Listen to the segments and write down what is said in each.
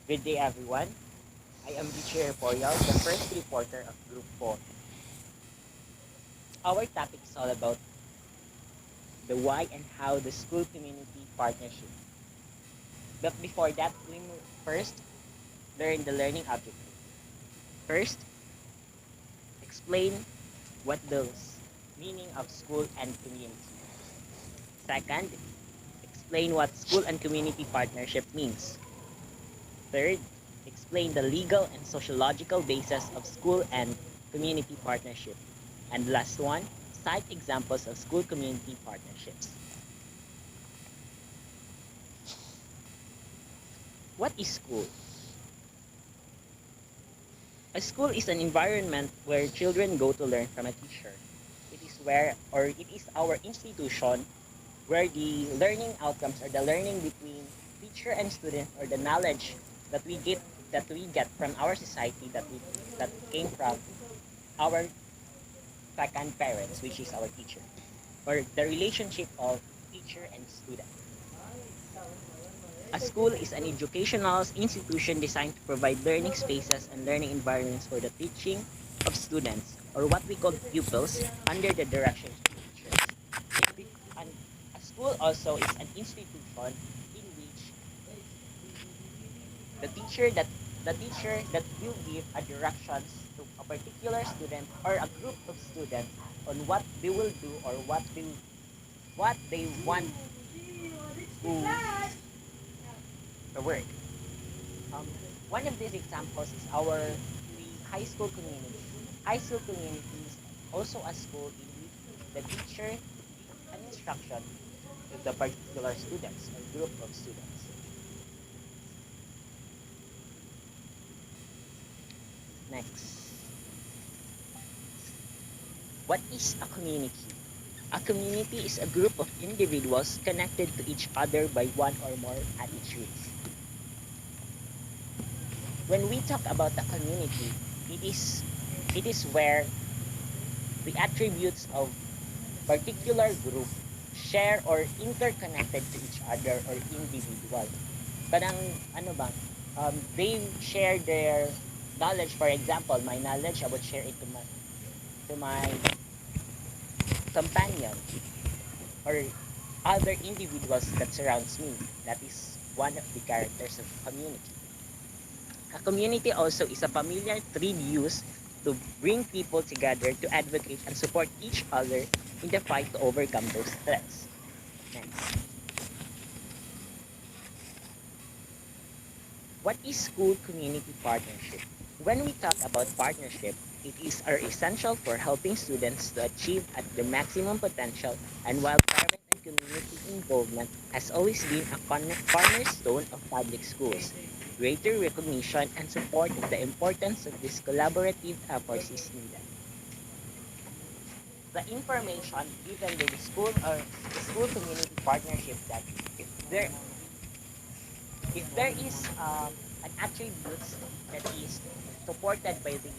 Good day, everyone. I am Richie Repoyal, the first reporter of Group 4. Our topic is all about the why and how the school community partnership. But before that, we first learn the learning objective. First, explain what the meaning of school and community. Second, explain what school and community partnership means. Third, explain the legal and sociological basis of school and community partnership. And last one, cite examples of school community partnerships. What is school? A school is an environment where children go to learn from a teacher. It is our institution where the learning outcomes or the learning between teacher and student or the knowledge that we get from our society that came from our second parents, which is our teacher, or the relationship of teacher and student. A school is an educational institution designed to provide learning spaces and learning environments for the teaching of students, or what we call pupils, under the direction of teachers. And a school also is an institution in which the teacher that the teacher that will give a directions to a particular student or a group of students on what they will do or what they want to work. Um, One of these examples is the high school community. High school community is also a school in which the teacher gives an instruction to the particular students or group of students. Next, what is a community? A community is a group of individuals connected to each other by one or more attitudes. When we talk about a community, it is it is where the attributes of particular group share or interconnected to each other or individual. Parang ano bang they share their knowledge. For example, my knowledge, I would share it to my companion or other individuals that surrounds me. That is one of the characters of community. A community also is a familiar thread used to bring people together to advocate and support each other in the fight to overcome those threats. Next. What is school community partnership? When we talk about partnership, it is are essential for helping students to achieve at the maximum potential, and while parent and community involvement has always been a cornerstone of public schools, greater recognition and support of the importance of this collaborative efforts is needed. The information given by the school or the school community partnership that if there if there is an attributes that is supported by the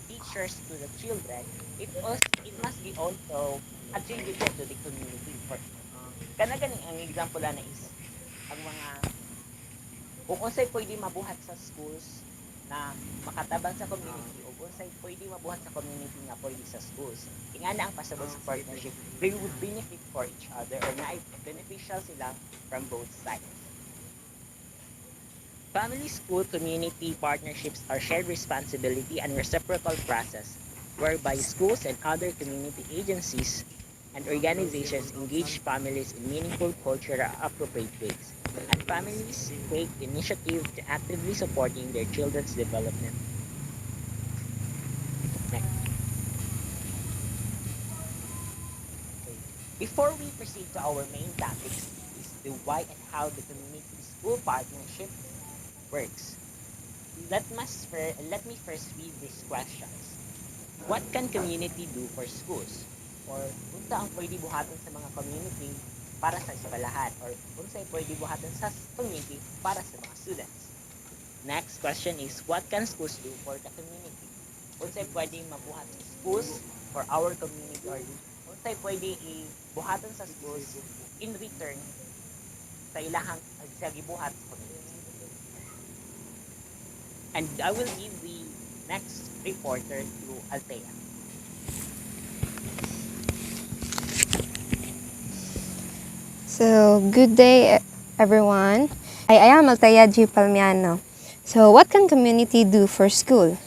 teachers to the children, it must be also attributed to the community. For kana gani ang example na is ang mga kung unsay pwede mabuhat sa schools na makatabang sa community o unsay pwede mabuhat sa community nga pwede sa schools. Ingana ang pasabot sa partnership, they would benefit for each other or na beneficial sila from both sides. Family school community partnerships are shared responsibility and reciprocal process whereby schools and other community agencies and organizations engage families in meaningful cultural appropriate ways, and families take initiative to actively supporting their children's development. Next. Okay. Before we proceed to our main topics, is the why and how the community school partnership works. Let me first read these questions. What can community do for schools? Or unsa ang pwede buhaton sa mga community para sa eskwelahan? Or unsa ang pwede buhaton sa community para sa mga students? Next question is, what can schools do for the community? Unsa pwede mabuhat sa schools for our community or unsa pwede ibuhaton sa schools in return sa ilahang sa gibuhat sa community? And I will give the next reporter to Althea. So, good day, everyone. I am Altea G. Palmiano. So, what can community do for school?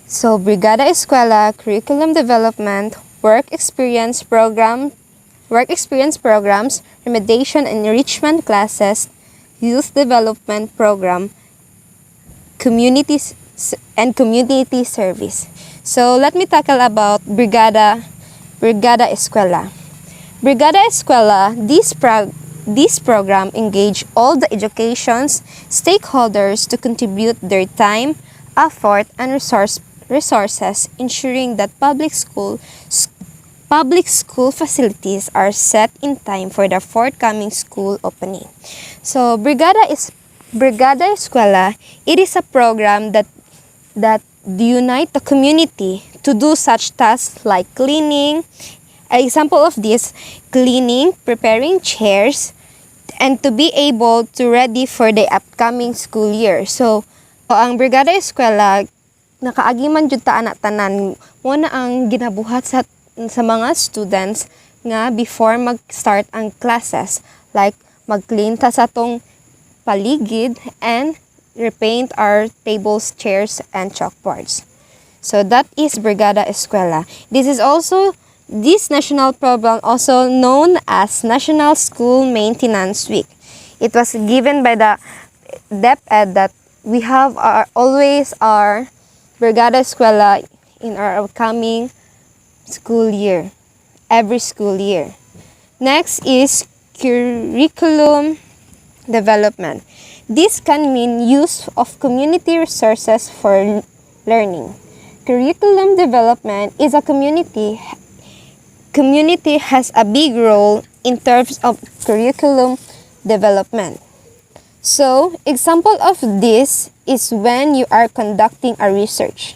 So, Brigada Escuela, curriculum development, work experience programs, remediation and enrichment classes, youth development program, communities and community service. So, let me tackle about Brigada Escuela. Brigada Escuela, this program engage all the education's stakeholders to contribute their time, effort, and resources, ensuring that public school facilities are set in time for the forthcoming school opening. So, Brigada Escuela. It is a program that unite the community to do such tasks like cleaning. An example of this, cleaning, preparing chairs, and to be able to ready for the upcoming school year. So, ang Brigada Eskwela, nakaagi man jud ta anak tanan, mo na ang ginabuhat sa mga students nga before mag-start ang classes. Like, mag-clean ta sa tong paligid and repaint our tables, chairs, and chalkboards. So that is Brigada Escuela. This national program also known as National School Maintenance Week. It was given by the DepEd that we have always our Brigada Escuela in our upcoming school year, every school year. Next is curriculum development. This can mean use of community resources for learning. Curriculum development is a community has a big role in terms of curriculum development. So, example of this is when you are conducting a research.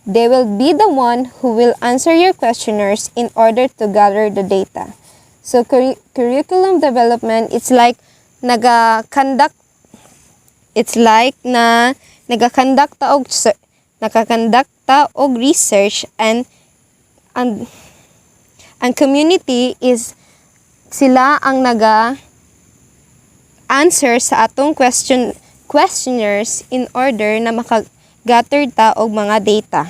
They will be the one who will answer your questionnaires in order to gather the data. So, curriculum development, it's like naga-conduct ta og research and ang community is sila ang answer sa atong questionnaires in order na makagather ta og mga data.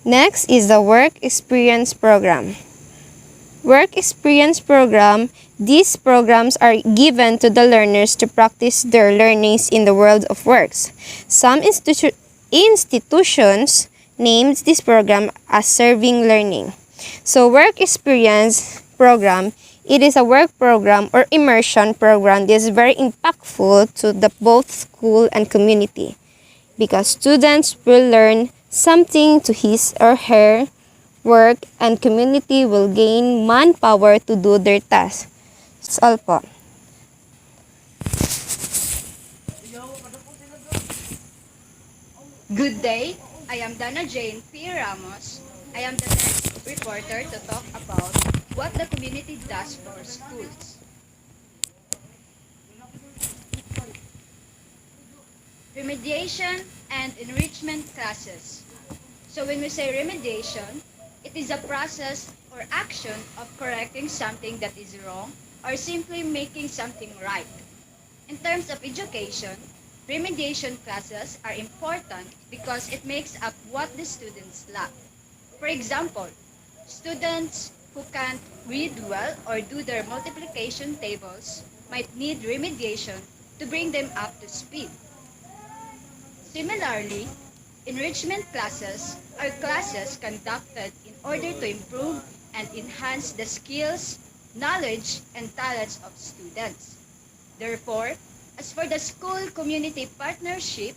Next is the work experience program. Work experience program, these programs are given to the learners to practice their learnings in the world of works. Some institutions names this program as serving learning. So work experience program, it is a work program or immersion program that is very impactful to the both school and community because students will learn something to his or her work and community will gain manpower to do their tasks. That's all po. Good day. I am Dana Jane P. Ramos. I am the next reporter to talk about what the community does for schools. Remediation and enrichment classes. So when we say remediation, it is a process or action of correcting something that is wrong or simply making something right. In terms of education, remediation classes are important because it makes up what the students lack. For example, students who can't read well or do their multiplication tables might need remediation to bring them up to speed. Similarly, enrichment classes are classes conducted in order to improve and enhance the skills, knowledge, and talents of students. Therefore, as for the school community partnership,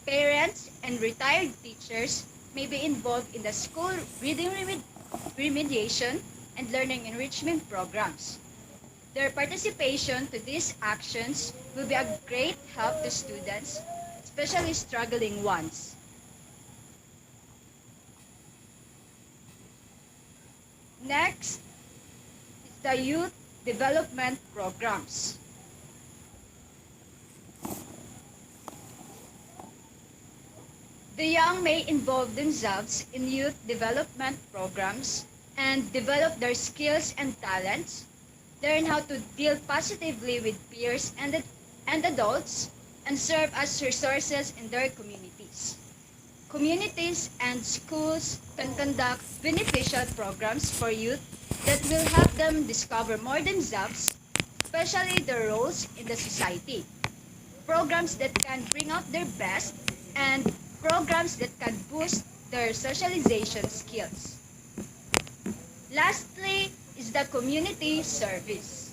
parents and retired teachers may be involved in the school reading remediation and learning enrichment programs. Their participation to these actions will be a great help to students, especially struggling ones. Next is the youth development programs. The young may involve themselves in youth development programs and develop their skills and talents, learn how to deal positively with peers and adults, and serve as resources in their communities. Communities and schools can conduct beneficial programs for youth that will help them discover more themselves, especially their roles in the society. Programs that can bring out their best, and programs that can boost their socialization skills. Lastly is the community service.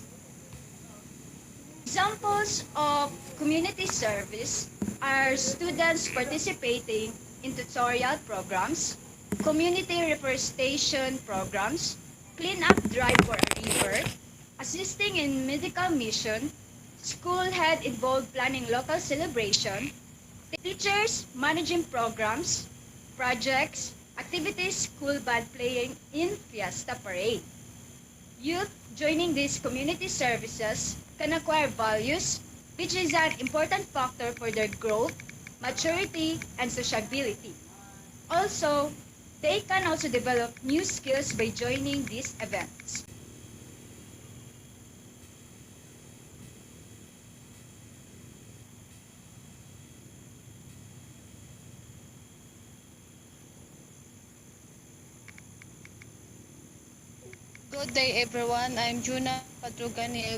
Examples of community service are students participating in tutorial programs, community reforestation programs, clean-up drive for a river, assisting in medical mission, school head involved planning local celebration, teachers managing programs, projects, activities, school band playing in Fiesta Parade. Youth joining these community services can acquire values, which is an important factor for their growth, maturity, and sociability. Also, they can also develop new skills by joining these events. Good day, everyone. I'm Juna Padrugani.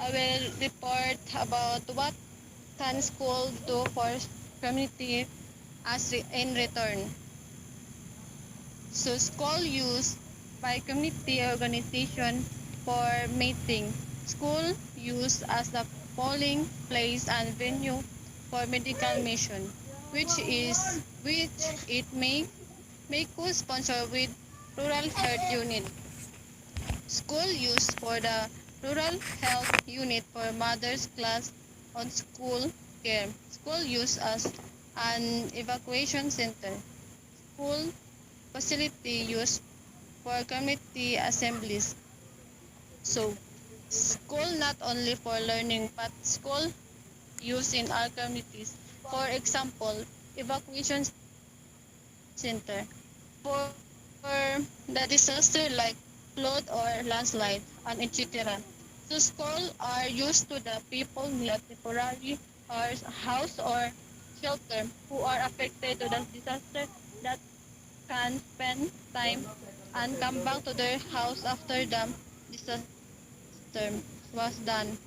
I will report about what can school do for community in return. So, school used by community organization for meeting. School used as a polling place and venue for medical mission, which it may co-sponsor with rural health unit. School used for the rural health unit for mothers class on school care. School used as an evacuation center. School facility used for community assemblies. So, school not only for learning but school used in our communities. For example, evacuation center for the disaster like flood or landslide and etc. So schools are used to the people need a temporary or house or shelter who are affected to the disaster that can spend time and come back to their house after the disaster was done.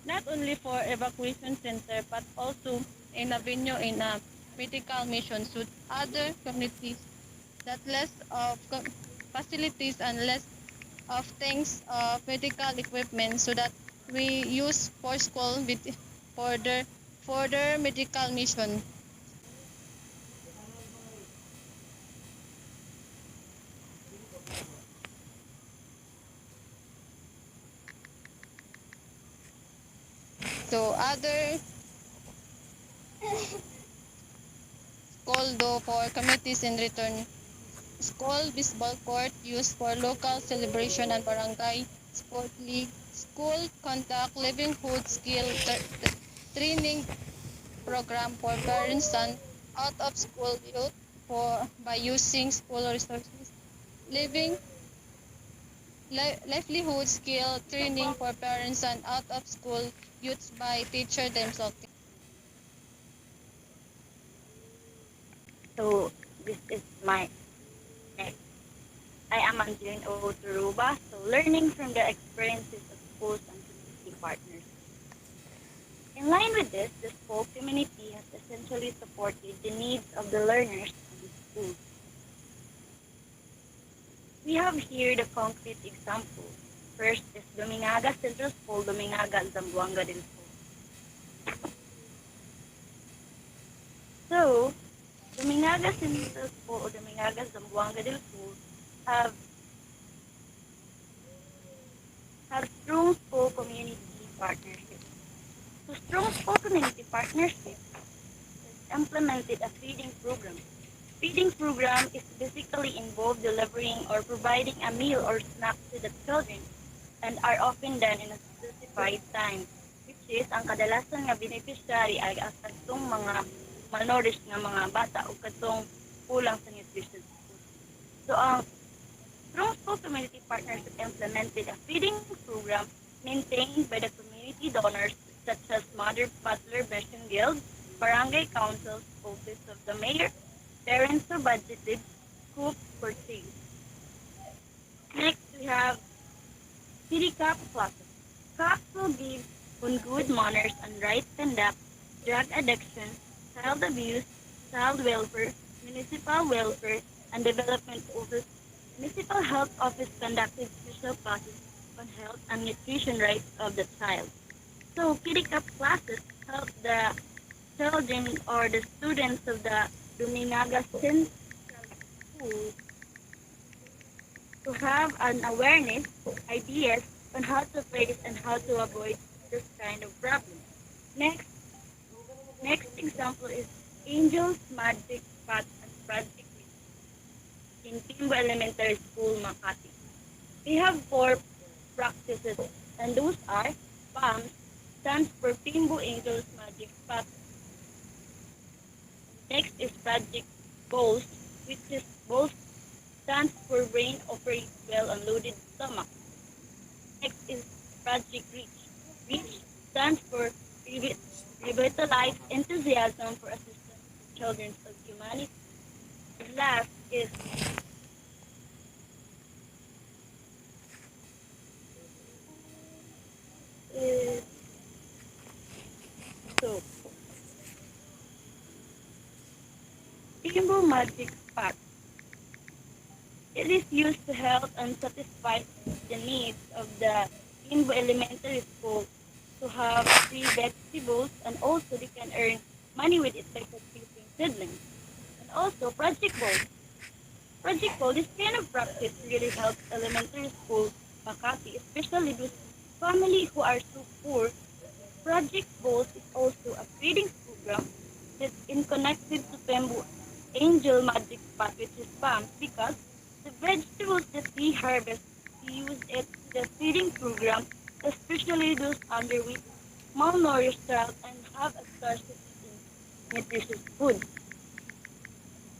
Not only for evacuation center but also in a venue in a medical mission to other communities that less of facilities and less of things of medical equipment so that we use for school with for their medical mission. So other school do for communities in return. School baseball court used for local celebration and barangay sport league. School conduct livelihood skill training program for parents and out of school youth for by using school resources. Living livelihood skill training for parents and out of school youths by teacher themselves. So this is my next. I am Angeline O. Turuba. So learning from the experiences of schools and community partners. In line with this, the school community has essentially supported the needs of the learners in the school. We have here the concrete example. First is Domingaga Central School, Domingaga, Zamboanga del Sur. So, Domingaga Central School or Domingaga Zamboanga del Sur have strong school community partnership. So strong school community partnership is implemented a feeding program. Feeding program is basically involved delivering or providing a meal or snack to the children and are often done in a specified time, which which is ang kadalasan nga beneficiary ay ang kadtong mga malnourished nga mga bata o kadtong kulang sa nutrition. So ang strong school community partnership implemented a feeding program maintained by the community donors such as Mother Butler Mission Guild, barangay councils, office of the mayor, parents who budgeted, cook purchase. Next, we have city CAP classes. CAP will give on good manners and right conduct, drug addiction, child abuse, child welfare, municipal welfare, and development office. Municipal health office conducted special classes on health and nutrition rights of the child. So, kitty cup classes help the children or the students of the Duminaga Central School to have an awareness, ideas on how to face and how to avoid this kind of problem. Next, next example is Angels Magic Pot and Project in Timbo Elementary School, Makati. We have four practices, and those are PAMS, stands for Timbo Angels Magic Pot. Next is Project BOAST, which is BOAST stands for Brain Operates Well Unloaded Stomach. Next is Project REACH. REACH stands for Revitalize Enthusiasm for Assistance to Children of Humanity. And last is so Timbo Magic Pot. It is used to help and satisfy the needs of the Timbo Elementary School to have free vegetables, and also they can earn money with it by purchasing seedlings. And also Project Bowl. Project Bowl, this kind of practice really helps elementary school Makati, especially those families who are so poor. Project Bowl is also a feeding program that is connected to Pembo Angel Magic Pot, which is PAMS, because the vegetables that we harvest, we use it to the feeding program, especially those underweight, malnourished child, and have a scarcity in nutritious food.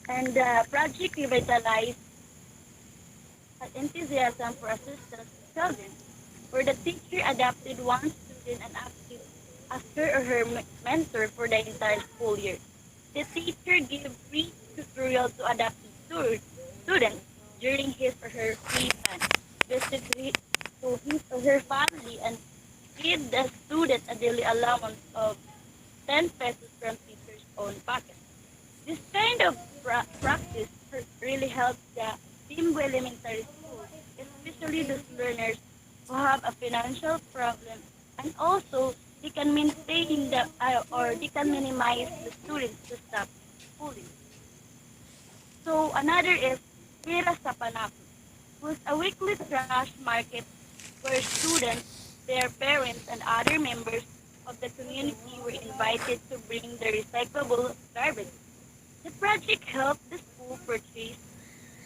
And the project revitalized an enthusiasm for assistance to children, where the teacher adopted one student and acted as her or her mentor for the entire school year. The teacher gave free tutorial to adopted students during his or her free time, visit to his or her family, and give the student a daily allowance of 10 pesos from teacher's own pocket. This kind of practice really helps the Timbo Elementary School, especially those learners who have a financial problem, and also they can maintain or they can minimize the students to stop schooling. So another is Pira sa Panapo, was a weekly trash market where students, their parents, and other members of the community were invited to bring the recyclable garbage. The project helped the school purchase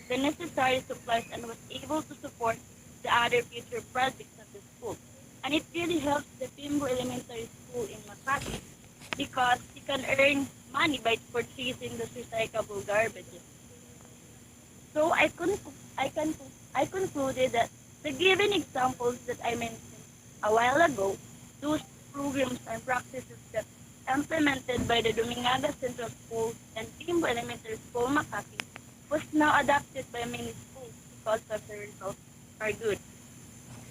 the necessary supplies and was able to support the other future projects of the school. And it really helps the Pimbo Elementary School in Makati because you can earn money by purchasing the recyclable garbages. So I concluded that the given examples that I mentioned a while ago, those programs and practices that implemented by the Dumingaga Central School and Timbo Elementary School Makati was now adopted by many schools because of the results are good.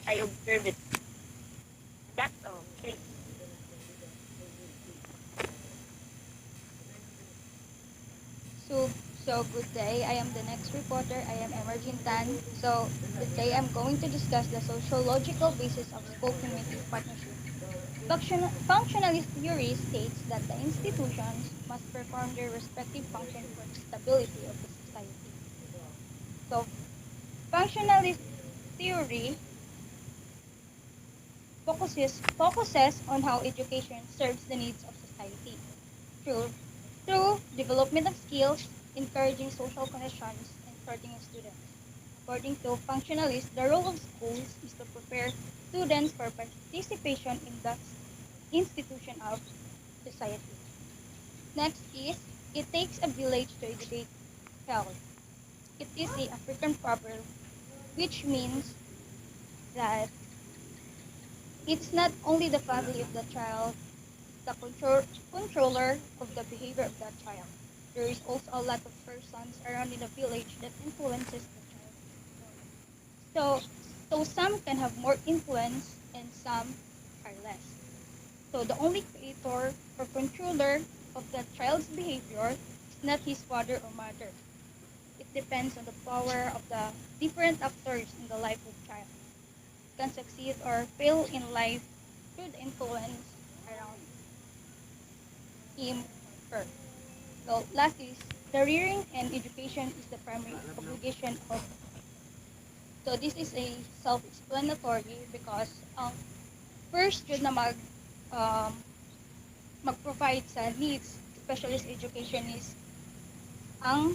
I observe it. That's all. Thank you. So, so good day. I am the next reporter. I am Emerging Tan. So, today I'm going to discuss the sociological basis of school community partnership. Functionalist theory states that the institutions must perform their respective function for the stability of the society. So, functionalist theory focuses on how education serves the needs of society through development of skills, encouraging social connections, and sorting of students. According to functionalists, the role of schools is to prepare students for participation in the institution of society. Next is, it takes a village to educate child. It is a African proverb which means that it's not only the family of the child, the controller of the behavior of that child. There is also a lot of persons around in the village that influences the child. So, so some can have more influence and some are less. So the only creator or controller of the child's behavior is not his father or mother. It depends on the power of the different actors in the life of child. Can succeed or fail in life through the influence around him or her. So last is the rearing and education is the primary obligation of. So this is a self-explanatory because first yun na um, mag-provide sa needs, especially sa education is ang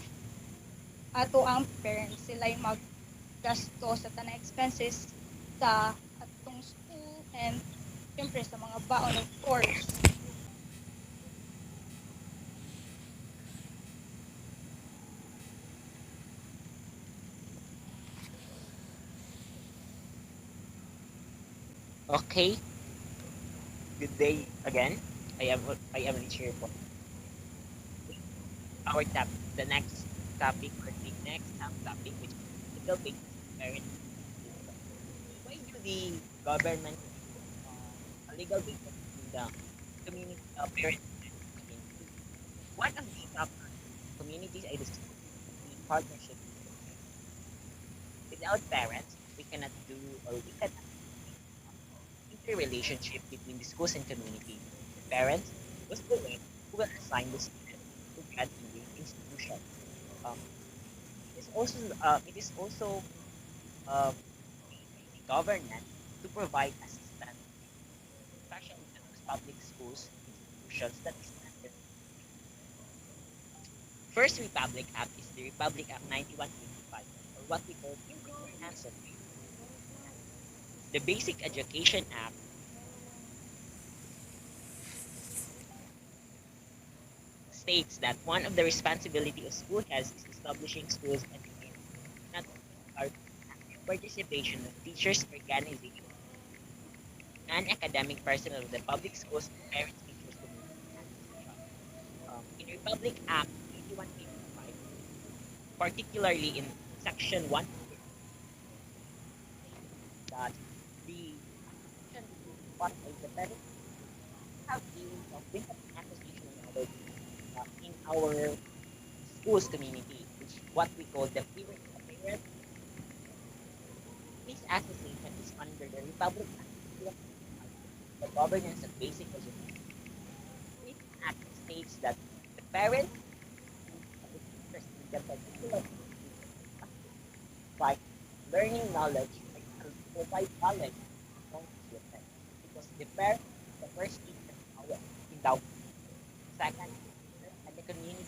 ato ang parents. Sila yung maggasto sa tanang expenses sa atong school and syempre sa mga baon of course. Okay, good day again. I am Richard po. Our the next topic or the next topic which is legal basis of parent. Why do the government a legal basis in the community parent community? One of the top communities I discussed the partnership. Without parents, we cannot do or we cannot interrelationship between the schools and community. The parents was the one who will assign the student to get in the institution. Um, it is also the government to provide assistance, especially to those public schools institutions that is under. First Republic Act is the Republic Act 9185, or what we call the Comprehensive The Basic Education Act states that one of the responsibility of school heads is establishing schools and not are participation of teachers, organizations, and academic personnel of the public schools, parents, teachers, community, and institutions. In Republic Act 8185, particularly in Section 1, that the institution what is the parents have the we have an association in our schools community, which what we call the parent. This association is under the Republic Act, the governance of basic education. This act states that the parents is interested in the particular by learning knowledge, like provide knowledge among the children. Because the parent is the first teacher in the second teacher and the community.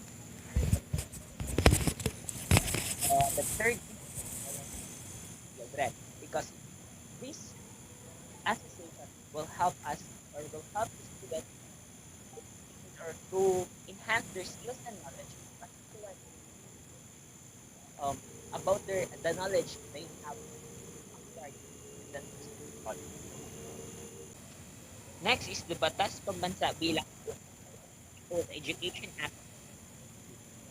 The third teacher children. Because this association will help us or will help the students or to enhance their skills and knowledge, particularly um, about the knowledge they have acquired in the school. Next is the Batas Pambansa bilang or Education Act.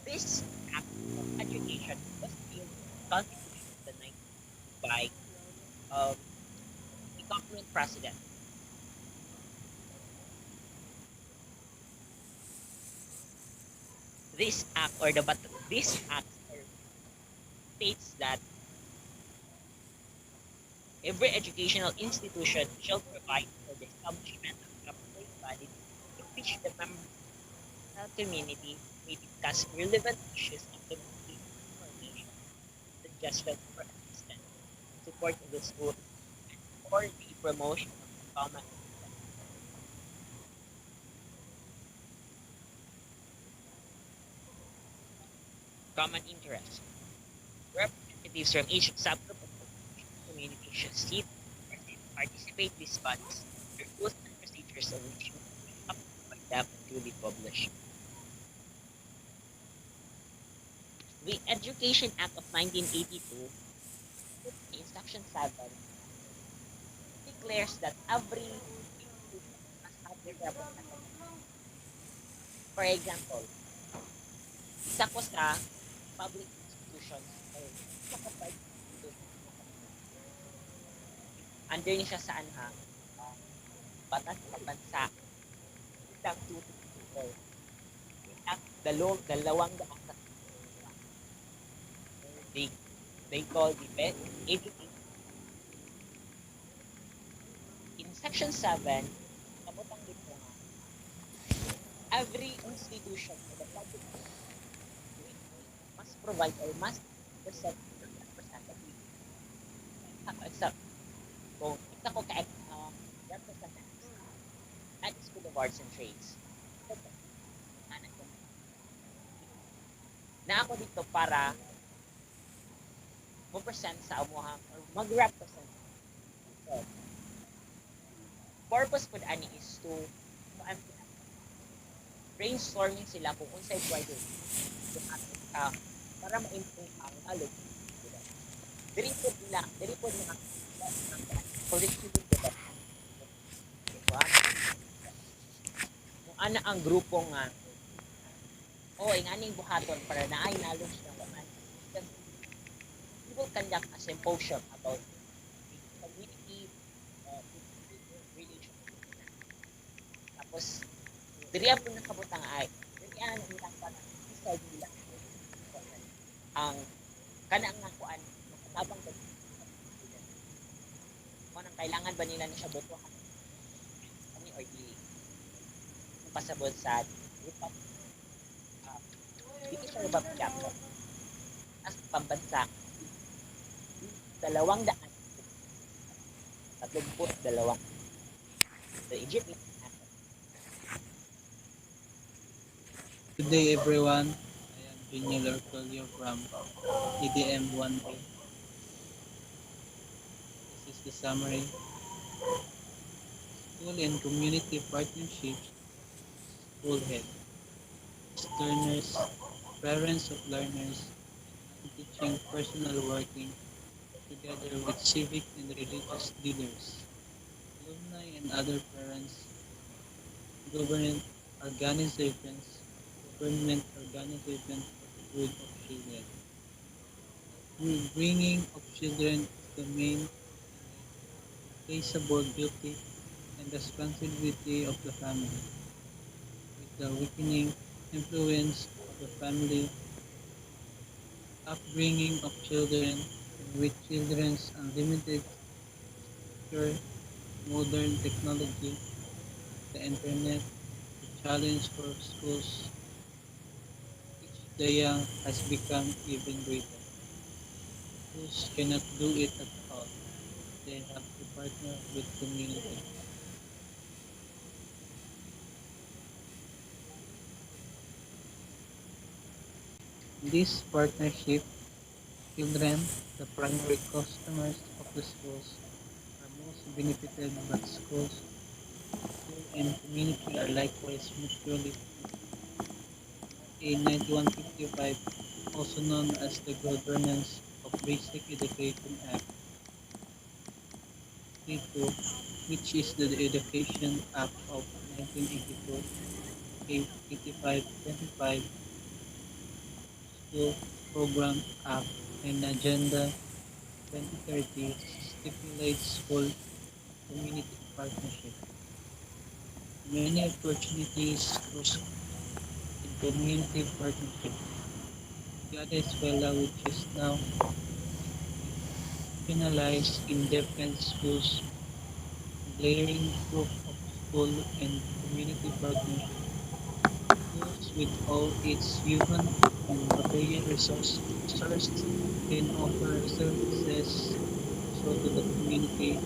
This act of education was built Constitution of the 19th by the government president. This act states that every educational institution shall provide for the establishment of a public body in which the members of the community may discuss relevant issues of community information, suggestions for assistance, support of the school, and for the promotion of the common interest. Representatives from each subgroup of the community should sit or participate in these bodies. Their rules and procedures resolution up by them and duly published. The Education Act of 1982, in Section 7, declares that every institution must have their representative. For example, isa ko sa public institutions or isa ka private institutions na kapatid. Under niya siya saan ha? Batas sa bansa. Isang 264. At dalawang daang sa they, they call the education. In Section 7, kabutang dito nga, every institution or the public must provide or must present their representative. Except kung isa ko ka representatives at School of Arts and Trades. Na ako dito para mo-present sa amuhang or mag-represent. So, purpose po ani is to brainstorming sila kung unsay pwede para ma-improve ang knowledge. Diri po nila curriculum development. Diba? Kung ano ang grupo nga inganing buhaton para naay knowledge ng kaman. We will conduct a symposium about community relations. Tapos, diri po nakabutang ay, diri ang ilang para decide nila ang kanang nga kuan matabang ba kung anong kailangan ba nila na siya botohan kami or dili kung pasabot sa dito siya rubab chapter as pambansa 200 32 the Egypt. Good day everyone, I am Junior Lorcolio from EDM 1A. This is the summary. School and community partnerships, school head, learners, parents of learners, and teaching personal working together with civic and religious leaders, alumni and other parents, government organizations, government organizations for the good of children. Bringing of children is the main traceable duty and responsibility of the family. With the weakening influence of the family, upbringing of children, and with children's unlimited structure, modern technology, the internet, the challenge for schools the young has become even greater. Schools cannot do it at all. They have to partner with community. In this partnership, children, the primary customers of the schools, are most benefited, but schools, school and community are likewise mutually in 9155, also known as the Governance of Basic Education Act, 32, which is the Education Act of 1982, 8525, School Program Act, and Agenda 2030 stipulates school community partnership. Many opportunities for community partnership. Gada Escuela, which is now penalized in different schools, glaring proof of school and community partnership. Schools with all its human and material resources can offer services so to the community.